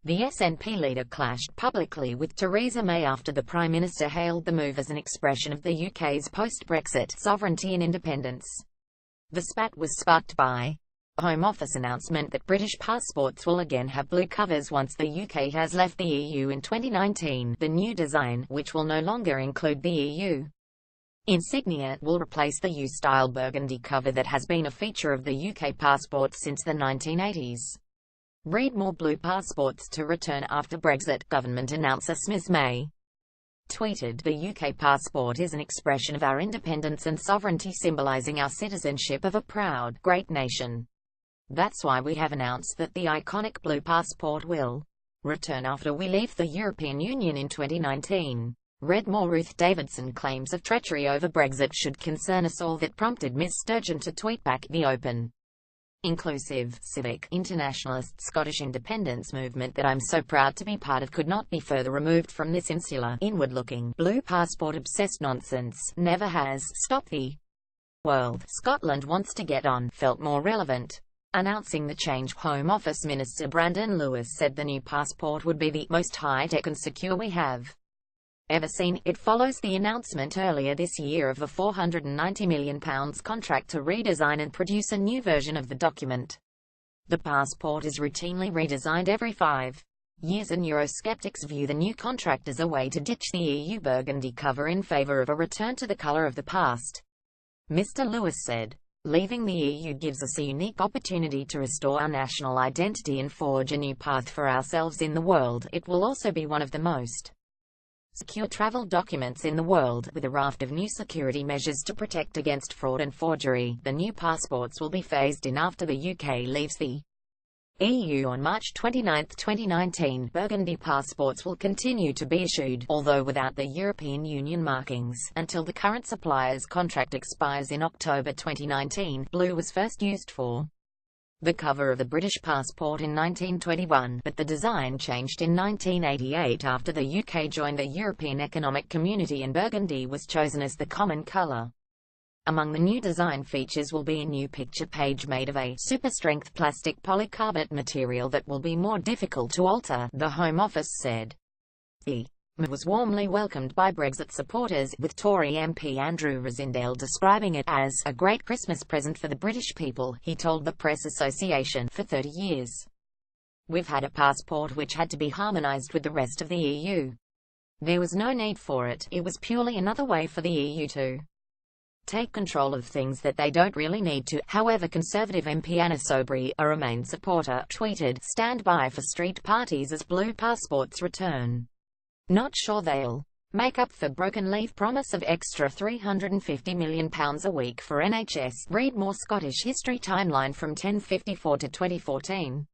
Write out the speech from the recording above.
The SNP leader clashed publicly with Theresa May after the Prime Minister hailed the move as an expression of the UK's post-Brexit sovereignty and independence. The spat was sparked by a Home Office announcement that British passports will again have blue covers once the UK has left the EU in 2019. The new design, which will no longer include the EU insignia, will replace the U-style burgundy cover that has been a feature of the UK passport since the 1980s. Read more: blue passports to return after Brexit, government announcer Ms May tweeted, "The UK passport is an expression of our independence and sovereignty, symbolising our citizenship of a proud, great nation. That's why we have announced that the iconic blue passport will return after we leave the European Union in 2019. Read more: Ruth Davidson claims of treachery over Brexit should concern us all, that prompted Ms Sturgeon to tweet back, "The open, inclusive, civic, internationalist Scottish independence movement that I'm so proud to be part of could not be further removed from this insular, inward-looking, blue passport-obsessed nonsense. Never has stopped the world. Scotland wants to get on," felt more relevant. Announcing the change, Home Office Minister Brandon Lewis said the new passport would be the most high-tech and secure we have ever seen. It follows the announcement earlier this year of a £490 million contract to redesign and produce a new version of the document. The passport is routinely redesigned every 5 years, and Eurosceptics view the new contract as a way to ditch the EU burgundy cover in favour of a return to the colour of the past. Mr Lewis said, "Leaving the EU gives us a unique opportunity to restore our national identity and forge a new path for ourselves in the world. It will also be one of the most secure travel documents in the world, with a raft of new security measures to protect against fraud and forgery." The new passports will be phased in after the UK leaves the EU on March 29, 2019. Burgundy passports will continue to be issued, although without the European Union markings, until the current supplier's contract expires in October 2019. Blue was first used for the cover of the British passport in 1921, but the design changed in 1988 after the UK joined the European Economic Community, and burgundy was chosen as the common colour. Among the new design features will be a new picture page made of a super-strength plastic polycarbonate material that will be more difficult to alter, the Home Office said. The move was warmly welcomed by Brexit supporters, with Tory MP Andrew Rosindale describing it as a great Christmas present for the British people. He told the Press Association, "For 30 years, we've had a passport which had to be harmonised with the rest of the EU. There was no need for it. It was purely another way for the EU to take control of things that they don't really need to." However, Conservative MP Anna Soubry, a Remain supporter, tweeted, "Stand by for street parties as blue passports return. Not sure they'll make up for broken leave promise of extra £350 million a week for NHS." Read more: Scottish history timeline from 1054 to 2014.